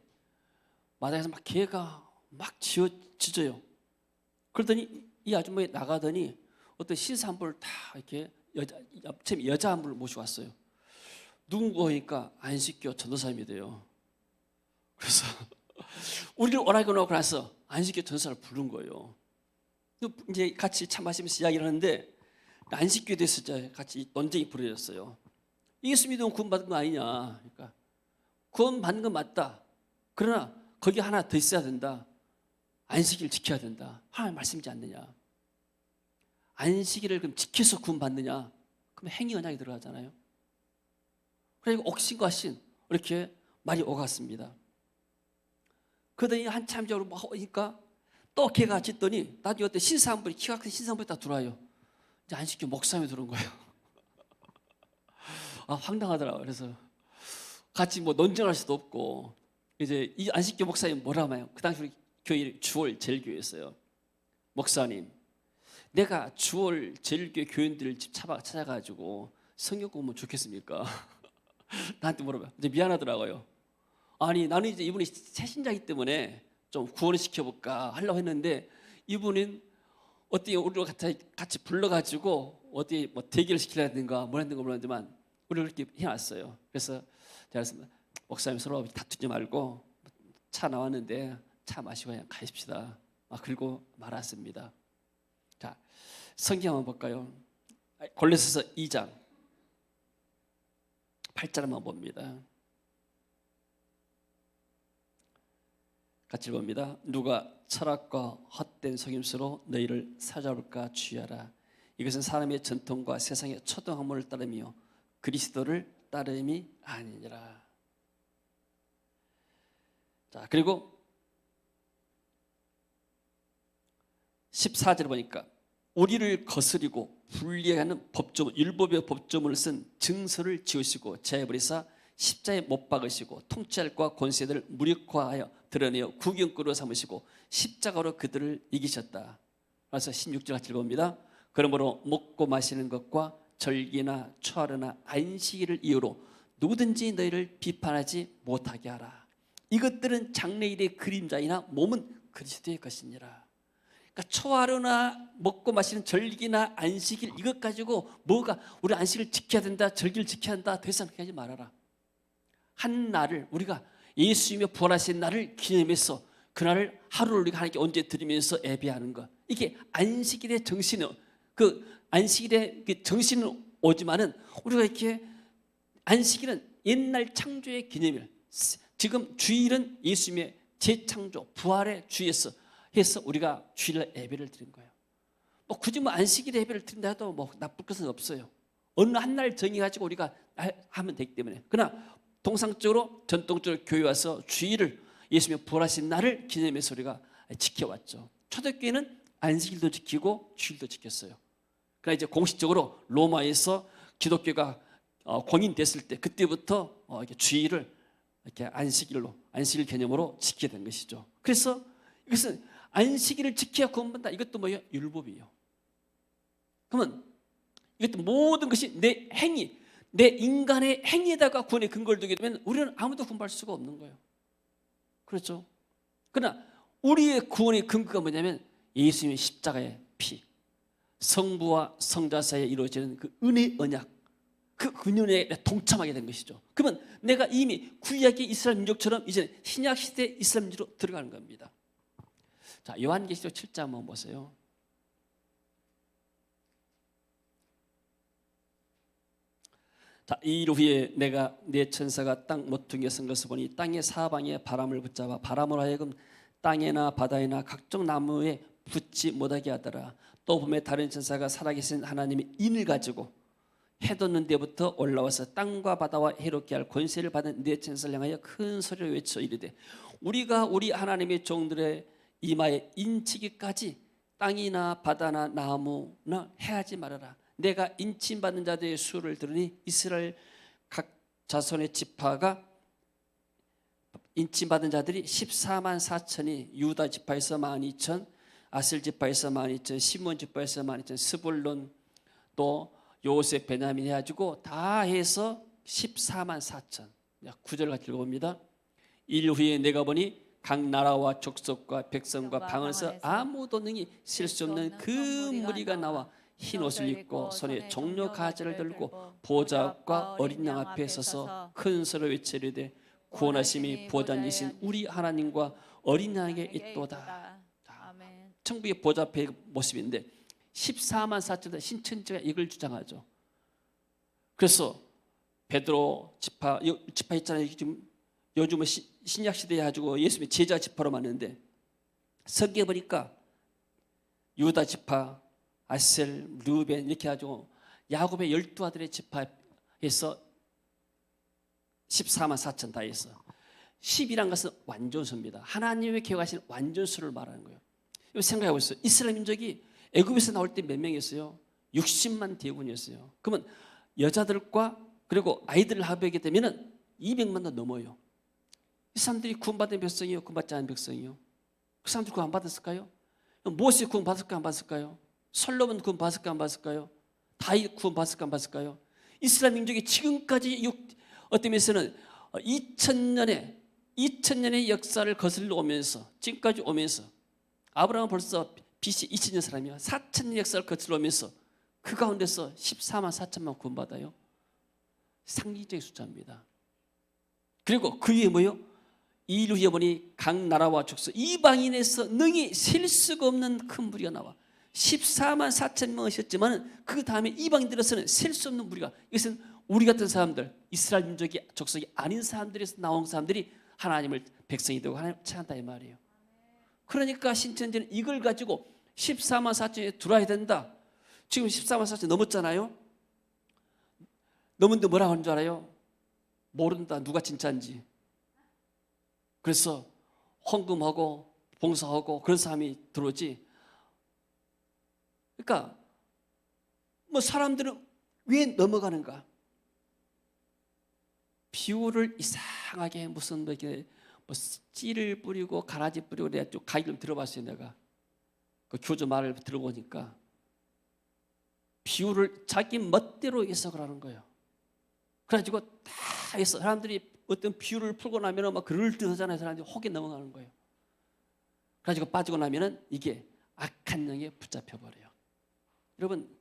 마당에서 막 개가 막 짖어요. 그러더니 이 아주머니 나가더니 어떤 신사 한 분을 다 이렇게 여자 한 분을 모시고 왔어요. 누군가 하니까 안식교 전도사님이 돼요. 그래서 우리를 오라고 놓고 나서 안식교 전도사를 부른 거예요. 이제 같이 차 마시면서 이야기를 하는데 안식교에 대해서 같이 논쟁이 벌어졌어요. 예수 믿으면 구원받은 거 아니냐. 그러니까 구원받는 건 맞다. 그러나 거기 하나 더 있어야 된다. 안식일을 지켜야 된다. 하나님 말씀이지 않느냐. 안식일을 그럼 지켜서 구원받느냐. 그럼 행위 언약이 들어가잖아요. 그리고 옥신과 신 이렇게 말이 오갔습니다. 그러더니 한참 적으로 막 오니까 또 걔가 짖더니 나중에 어때 신사 한 분이 키가 큰 신사 한 분이 딱 들어와요. 이제 안식교 목사님이 들어온 거예요. 황당하더라고요. 그래서 같이 논쟁할 수도 없고 이제 이 안식교 목사님 뭐라 하나요? 그 당시 우리 교회 주월 제일교회였어요. 목사님, 내가 주월 제일교회 교인들을 집 찾아가지고 성경 공부하면 좋겠습니까? 나한테 물어봐요. 이제 미안하더라고요. 아니 나는 이제 이분이 새신자이기 때문에 좀 구원을 시켜볼까 하려고 했는데 이분은 어떻게 우리를 같이 불러가지고 어떻게 대기를 시키려든가 뭘 했는가 모르겠지만 우리를 그렇게 해놨어요. 그래서 제가 목사님 서로 다투지 말고 차 나왔는데 차 마시고 그냥 가십시다. 그리고 말았습니다. 자, 성경 한번 볼까요? 골로새서 2장 8절만 봅니다. 같이 봅니다. 누가 철학과 헛된 속임수로 너희를 사로잡을까 주의하라. 이것은 사람의 전통과 세상의 초등학문을 따르며 그리스도를 따름이 아니니라. 자, 그리고 14절 보니까 우리를 거스리고 분리하는 법조문, 율법의 법조문을 쓴 증서를 지으시고 제버리사 십자에 못 박으시고 통치할과 권세들을 무력화하여 드러내어 구경거로 삼으시고 십자가로 그들을 이기셨다. 그래서 16절 같이 봅니다. 그러므로 먹고 마시는 것과 절기나 초하루나 안식일을 이유로 누구든지 너희를 비판하지 못하게 하라. 이것들은 장래일의 그림자이나 몸은 그리스도의 것이니라. 그러니까 초하루나 먹고 마시는 절기나 안식일 이것 가지고 뭐가 우리 안식을 지켜야 된다, 절기를 지켜야 한다 더 이상 그렇게 하지 말아라. 한 날을 우리가 예수님의 부활하신 날을 기념해서 그날을 하루를 우리가 하나님께 언제 드리면서 예배하는 것, 이게 안식일의 정신은 그 안식일의 그 정신은 오지만은 우리가 이렇게 안식일은 옛날 창조의 기념일, 지금 주일은 예수님의 재창조 부활의 주에서 해서 우리가 주일날 예배를 드린 거예요. 굳이 안식일 예배를 드린다 해도 나쁠 것은 없어요. 어느 한 날 정해가지고 우리가 하면 되기 때문에. 그러나 통상적으로 전통적으로 교회 와서 주일을 예수님의 부활하신 날을 기념해서 우리가 지켜왔죠. 초대교회는 안식일도 지키고 주일도 지켰어요. 그러나 이제 공식적으로 로마에서 기독교가 공인됐을 때 그때부터 이렇게 주일을 이렇게 안식일 개념으로 지키게 된 것이죠. 그래서 이것은 안식일을 지켜야 구원받는다. 이것도 뭐예요? 율법이에요. 그러면 이것도 모든 것이 내 행위, 내 인간의 행위에다가 구원의 근거를 두게 되면 우리는 아무도 구원받을 수가 없는 거예요. 그렇죠? 그러나 우리의 구원의 근거가 뭐냐면 예수님의 십자가의 피, 성부와 성자 사이에 이루어지는 그 은혜의 언약, 그 은혜에 동참하게 된 것이죠. 그러면 내가 이미 구약의 이스라엘 민족처럼 이제 신약 시대 이스라엘 민족으로 들어가는 겁니다. 자, 요한계시록 7장 한번 보세요. 자, 이 일 후에 내가 내 천사가 땅 모퉁이에 선 것을 보니 땅의 사방에 바람을 붙잡아 바람으로 하여금 땅에나 바다에나 각종 나무에 붙지 못하게 하더라. 또 보매 다른 천사가 살아계신 하나님의 인을 가지고 해 돋는 데부터 올라와서 땅과 바다와 해롭게 할 권세를 받은 네 천사를 향하여 큰 소리로 외쳐 이르되 우리가 우리 하나님의 종들의 이마에 인치기까지 땅이나 바다나 나무나 해하지 말아라. 내가 인침받는 자들의 수를 들으니 이스라엘 각 자손의 지파가 인침받은 자들이 14만 4천이 유다 지파에서 12,000, 아셀 지파에서 12,000, 시몬 지파에서 12,000, 스불론 또 요셉 베냐민 해가지고 다 해서 14만 4천. 9절 같이 읽어봅니다. 일 후에 내가 보니 각 나라와 족속과 백성과 방언에서 아무도 능히 셀 수 없는 그 무리가 나와 흰 옷을 입고 손에 종려 가지를 들고 보좌 앞과 어린 양 앞에 서서 큰 소리로 외치리되 구원하심이 보좌이신 우리 하나님과 어린 양에게 있도다. 천국의 보좌 앞의 모습인데 14만 4천 신천지가 이걸 주장하죠. 그래서 베드로 지파 있잖아요. 지금 요즘은 신약 시대에 가지고 예수님의 제자 지파로 만드는데 서기에 보니까 유다 지파, 아셀, 르벤 이렇게 가지고 야곱의 12아들의 지파에서 14만 4천 다 해서 10이란 것은 완전수입니다. 하나님의 계획하신 완전수를 말하는 거예요. 생각해 보세요. 이스라엘 민족이 애굽에서 나올 때 몇 명이었어요? 60만 대군이었어요. 그러면 여자들과 그리고 아이들을 합하게 되면 200만도 넘어요. 이 사람들이 구원받은 백성이요, 구원받지 않은 백성이요. 그 사람들 구원 안 받았을까요? 모세 구원 받았을까 안 받았을까요? 솔로몬 구원 받았을까 안 받았을까요? 다윗 구원 받았을까 안 받았을까요? 이스라엘 민족이 지금까지 어떤 면에서는 2000년의 역사를 거슬러 오면서 지금까지 오면서 아브라함은 벌써 BC 2000년 사람이야. 4000년 역사를 거슬러 오면서 그 가운데서 14만 4천만 구원받아요. 상징적인 숫자입니다. 그리고 그 위에 뭐요? 이 일 후에 보니 각 나라와 족속 이방인에서 능히 셀 수가 없는 큰 무리가 나와 14만 4천 명이셨지만 그 다음에 이방인들에서는 셀 수 없는 무리가, 이것은 우리 같은 사람들, 이스라엘 민족의 족속이 아닌 사람들에서 나온 사람들이 하나님을 백성이 되고 하나님을 찾는다 이 말이에요. 그러니까 신천지는 이걸 가지고 14만 4천에 들어와야 된다. 지금 14만 4천 넘었잖아요. 넘었는데 뭐라고 하는 줄 알아요? 모른다. 누가 진짜인지. 그래서 헌금하고 봉사하고 그런 사람이 들어오지. 그러니까 뭐 사람들은 왜 넘어가는가? 비유를 이상하게 무슨 이렇게 뭐 찌를 뿌리고 가라지 뿌리고 내가 좀 가이를 들어봤어요. 내가 그 교주 말을 들어보니까 비유를 자기 멋대로 해석을 하는 거예요. 그래가지고 다 해서 사람들이 어떤 비유를 풀고 나면은 막 그럴 듯 하잖아요. 사람들이 혹에 넘어가는 거예요. 그래가지고 빠지고 나면은 이게 악한 영에 붙잡혀 버려요. 여러분,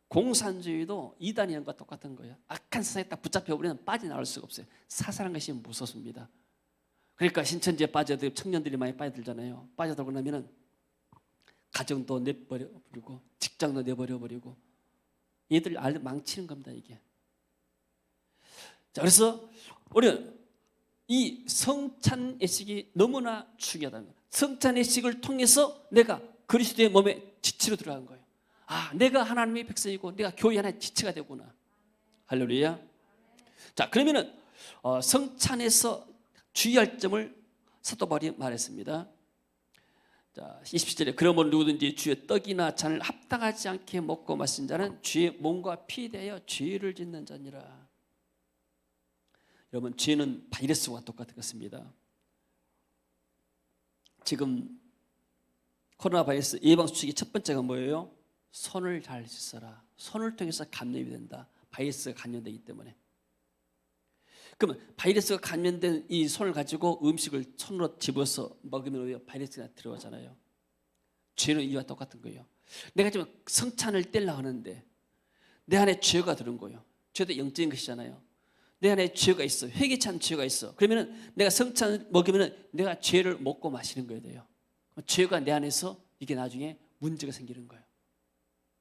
공산주의도 이단이란과 똑같은 거예요. 악한 세상에 딱 붙잡혀 버리면 빠져나올 수가 없어요. 사살한 것이 무섭습니다. 그러니까 신천지에 빠져들 청년들이 많이 빠져들잖아요. 빠져들고 나면은 가정도 내버려버리고 직장도 내버려버리고 얘들 망치는 겁니다. 이게. 자, 그래서 우리는 이 성찬예식이 너무나 중요하다는 거예요. 성찬예식을 통해서 내가 그리스도의 몸에 지체로 들어간 거예요. 아, 내가 하나님의 백성이고 내가 교회 하나의 지체가 되구나. 할렐루야. 자, 그러면은 성찬에서 주의할 점을 사도 바울이 말했습니다. 자, 자, 27절에 그러므로 누구든지 주의 떡이나 잔을 합당하지 않게 먹고 마신 자는 주의 몸과 피에 대하여 죄를 짓는 자니라. 여러분, 죄는 바이러스와 똑같은 것입니다. 지금 코로나 바이러스 예방 수칙의 첫 번째가 뭐예요? 손을 잘 씻어라. 손을 통해서 감염이 된다. 바이러스가 감염되기 때문에. 그러면 바이러스가 감염된 이 손을 가지고 음식을 손으로 집어서 먹으면 바이러스가 들어가잖아요. 죄는 이와 똑같은 거예요. 내가 지금 성찬을 떼려고 하는데 내 안에 죄가 들은 거예요. 죄도 영적인 것이잖아요. 내 안에 죄가 있어. 회개치 않은 죄가 있어. 그러면 내가 성찬을 먹으면 내가 죄를 먹고 마시는 거예요. 돼요. 죄가 내 안에서 이게 나중에 문제가 생기는 거예요.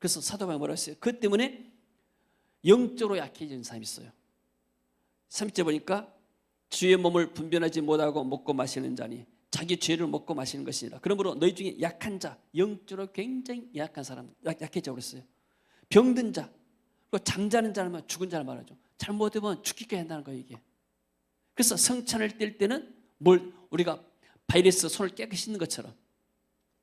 그래서 사도 바울이 뭐라고 했어요? 그 때문에 영적으로 약해진 사람이 있어요. 3절 보니까 주의 몸을 분별하지 못하고 먹고 마시는 자니 자기 죄를 먹고 마시는 것이니라. 그러므로 너희 중에 약한 자, 영적으로 굉장히 약한 사람, 약해져 버렸어요. 병든 자, 그리고 잠자는 자는 죽은 자를 말하죠. 잘못하면 죽기까지 한다는 거예요, 이게. 그래서 성찬을 뗄 때는 우리가 바이러스 손을 깨끗이 씻는 것처럼,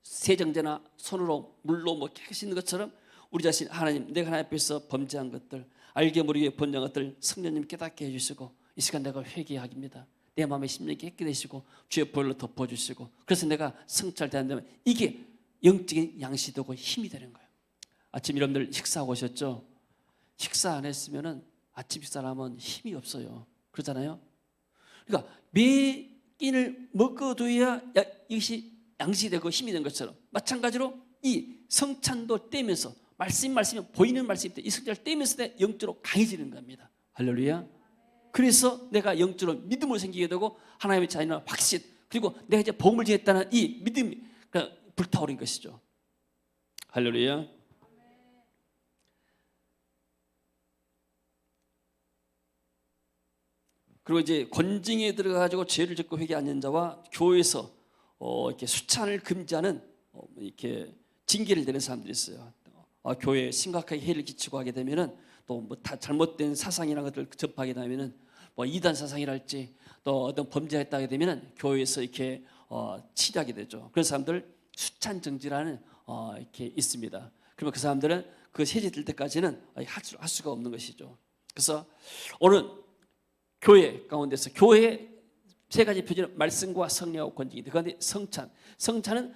세정제나 손으로 물로 깨끗이 씻는 것처럼 우리 자신 하나님, 내가 하나님 앞에서 범죄한 것들, 알게 모르게 번전 것들 성령님 깨닫게 해주시고 이 시간 내가 회개하기입니다. 내 마음의 심령이 깨끗해지고 주의 보혈로 덮어주시고, 그래서 내가 성찰 되는다면 이게 영적인 양식이 되고 힘이 되는 거예요. 아침 여러분들 식사하고 오셨죠? 식사 안 했으면 아침 식사를 하면 힘이 없어요. 그러잖아요. 그러니까 매 끼를 먹어둬야 이것이 양식이 되고 힘이 되는 것처럼, 마찬가지로 이 성찬도 떼면서 말씀이 보이는 말씀이 이 성찬을 떼면서 내 영적으로 강해지는 겁니다. 할렐루야. 그래서 내가 영적으로 믿음을 생기게 되고 하나님의 자녀는 확신, 그리고 내가 이제 복음을 지냈다는 이 믿음이 불타오른 것이죠. 할렐루야. 그리고 이제 권징에 들어가가지고 죄를 짓고 회개 안 하는 자와 교회에서 이렇게 수찬을 금지하는 이렇게 징계를 내는 사람들이 있어요. 교회에 심각하게 해를 끼치고 하게 되면은 또 뭐 다 잘못된 사상이나 것들 접하게 되면은 뭐 이단 사상이랄지 또 어떤 범죄가 있게 되면은 교회에서 이렇게 치료하게 되죠. 그런 사람들 수찬 정지라는 이렇게 있습니다. 그러면 그 사람들은 그 세제 들 때까지는 할 수가 없는 것이죠. 그래서 오늘 교회 가운데서 교회의 세 가지 표준은 말씀과 성령과 권징인데, 그런데 성찬은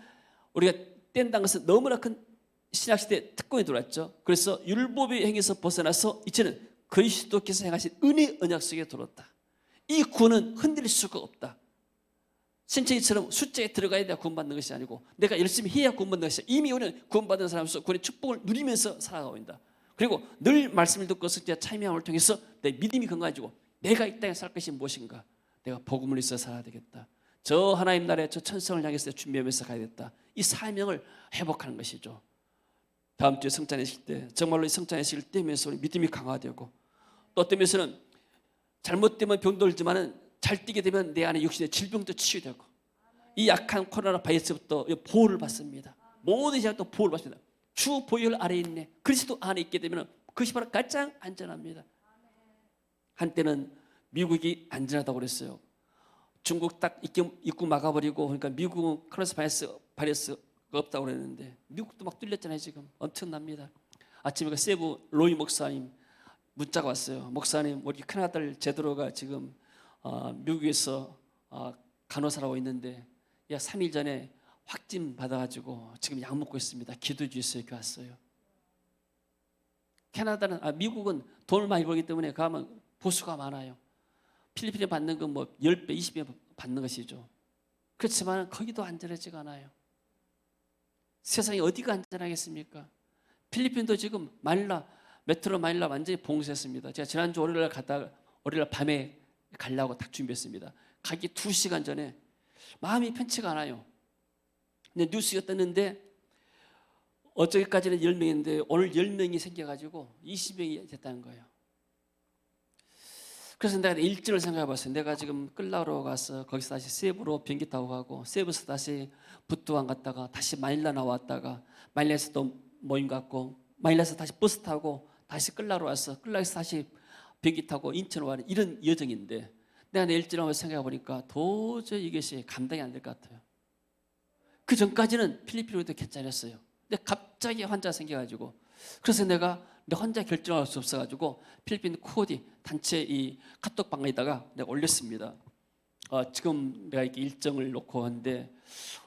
우리가 뗀다는 것은 너무나 큰 신약시대 특권이 들어왔죠. 그래서 율법의 행위에서 벗어나서 이제는 그리스도께서 행하신 은혜 언약 속에 들어왔다. 이 구원은 흔들릴 수가 없다. 신천지처럼 숫자에 들어가야 내가 구원받는 것이 아니고 내가 열심히 해야 구원받는 것이 아니라 이미 우리는 구원받은 사람으로서 구원의 축복을 누리면서 살아가고 있다. 그리고 늘 말씀을 듣고 성자 참여함을 통해서 내 믿음이 건강해지고 내가 이 땅에 살 것이 무엇인가? 내가 복음을 위해서 살아야 되겠다. 저 하나님 나라에 저 천성을 향해서 준비하면서 가야겠다. 이 사명을 회복하는 것이죠. 다음 주에 성찬하실 때 정말로 이 성찬하실 때면서 우리 믿음이 강화되고, 또 어떤 면에서는 잘못되면 병도 들지만은 잘 뛰게 되면 내 안에 육신의 질병도 치유되고, 이 약한 코로나 바이러스부터 보호를 받습니다. 모든 제가 또 보호를 받습니다. 주 보혈 아래에 있네. 그리스도 안에 있게 되면 그것이 바로 가장 안전합니다. 한때는 미국이 안전하다고 그랬어요. 중국 딱 입구 막아버리고, 그러니까 미국은 코로나 바이러스가 없다고 그랬는데 미국도 막 뚫렸잖아요. 지금 엄청납니다. 아침에 세부 로이 목사님 문자가 왔어요. 목사님, 우리 큰아들 제드로가 지금 미국에서 간호사라고 있는데 3일 전에 확진 받아가지고 지금 약 먹고 있습니다. 기도해 주세요. 이렇게 왔어요. 미국은 돈을 많이 벌기 때문에 가면 보수가 많아요. 필리핀에 받는 건 뭐 10배, 20배 받는 것이죠. 그렇지만 거기도 안전하지가 않아요. 세상이 어디가 안전하겠습니까? 필리핀도 지금 메트로 마닐라 완전히 봉쇄했습니다. 제가 지난주 월요일 밤에 가려고 딱 준비했습니다. 가기 2시간 전에 마음이 편치가 않아요. 근데 뉴스가 떴는데 어저께까지는 10명인데 오늘 10명이 생겨가지고 20명이 됐다는 거예요. 그래서 내가 일정을 생각해 봤어요. 내가 지금 끌라로 가서 거기서 다시 세부로 비행기 타고 가고, 세부에서 다시 부뚜안 갔다가 다시 마닐라 나왔다가 마닐라에서 또 모임 갖고 마닐라에서 다시 버스 타고 다시 끌라로 와서 끌라에서 다시 비행기 타고 인천 와는 이런 여정인데, 내가 내 일정을 생각해 보니까 도저히 이것이 감당이 안 될 것 같아요. 그 전까지는 필리핀에도 괜찮았어요. 근데 갑자기 환자가 생겨가지고, 그래서 내가 내 혼자 결정할 수 없어가지고 필리핀 코디 단체 이 카톡방에다가 내가 올렸습니다. 지금 내가 이렇게 일정을 놓고 하는데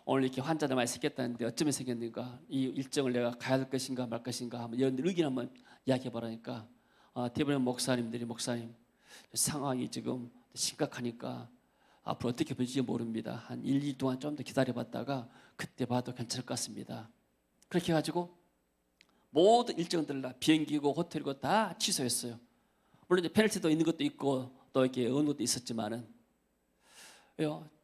오늘 이렇게 환자들 많이 생겼다는데 어쩌면 생겼는가, 이 일정을 내가 가야 할 것인가 말 것인가 한번 이런 의견 한번 이야기해 보라니까, 대부분 목사님 상황이 지금 심각하니까 앞으로 어떻게 변질지 모릅니다. 한 1, 2주 동안 좀 더 기다려봤다가 그때 봐도 괜찮을 것 같습니다. 그렇게 해가지고 모든 일정들 다 비행기고 호텔이고 다 취소했어요. 물론 이제 페널티도 있는 것도 있고 또 이렇게 어느 것도 있었지만은,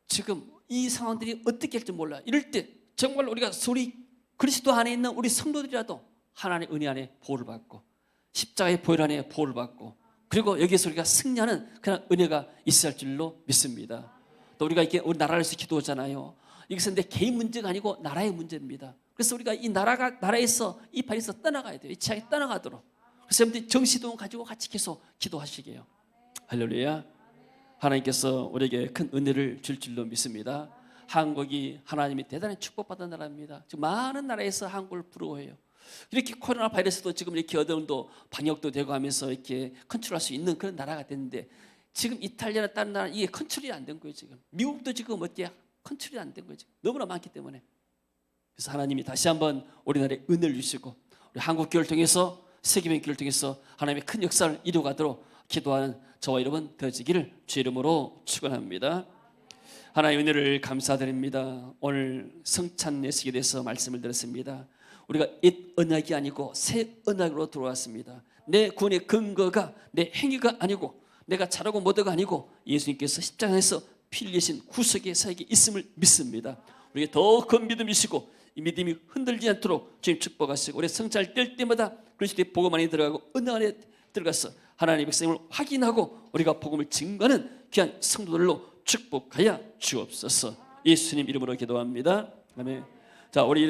지금 이 상황들이 어떻게 할지 몰라. 이럴 때 정말 우리가 우리 그리스도 안에 있는 우리 성도들이라도 하나님의 은혜 안에 보호를 받고 십자가의 보혈 안에 보호를 받고, 그리고 여기에서 우리가 승리하는 그런 은혜가 있어야 할 줄로 믿습니다. 또 우리가 이렇게 우리 나라를 위해서 기도하잖아요. 이것은 내 개인 문제가 아니고 나라의 문제입니다. 그래서 우리가 이 나라에서 이 발에서 떠나가야 돼요. 이 지역에 떠나가도록. 그래서 여러분들 정시동 가지고 같이 계속 기도하시게요. 할렐루야. 하나님께서 우리에게 큰 은혜를 줄 줄로 믿습니다. 한국이 하나님이 대단히 축복받은 나라입니다. 지금 많은 나라에서 한국을 부러워해요. 이렇게 코로나 바이러스도 지금 이렇게 어려움도 방역도 되고 하면서 이렇게 컨트롤할 수 있는 그런 나라가 됐는데, 지금 이탈리아나 다른 나라 이게 컨트롤이 안 된 거예요. 지금 미국도 지금 어떻게 컨트롤이 안 된 거예요. 지금 너무나 많기 때문에. 그래서 하나님이 다시 한번 우리나라에 은혜를 주시고 우리 한국 교회를 통해서 세계명 교회를 통해서 하나님의 큰 역사를 이루어가도록 기도하는 저와 여러분 되어지기를 주 이름으로 축원합니다. 하나님의 은혜를 감사드립니다. 오늘 성찬 예식에 대해서 말씀을 드렸습니다. 우리가 옛 언약이 아니고 새 언약으로 들어왔습니다. 내 구원의 근거가 내 행위가 아니고 내가 잘하고 못하고 아니고 예수님께서 십자가에서 피 흘리신 구속의 사역이 있음을 믿습니다. 우리에게 더 큰 믿음이시고 이 믿음이 흔들리지 않도록 주님 축복하시고, 우리 성찬을 뗄 때마다 그리스도의 복음 안에 들어가고 은혜 안에 들어가서 하나님의 백성을 확인하고 우리가 복음을 증거하는 귀한 성도들로 축복하여 주옵소서. 예수님 이름으로 기도합니다. 아멘. 자, 우리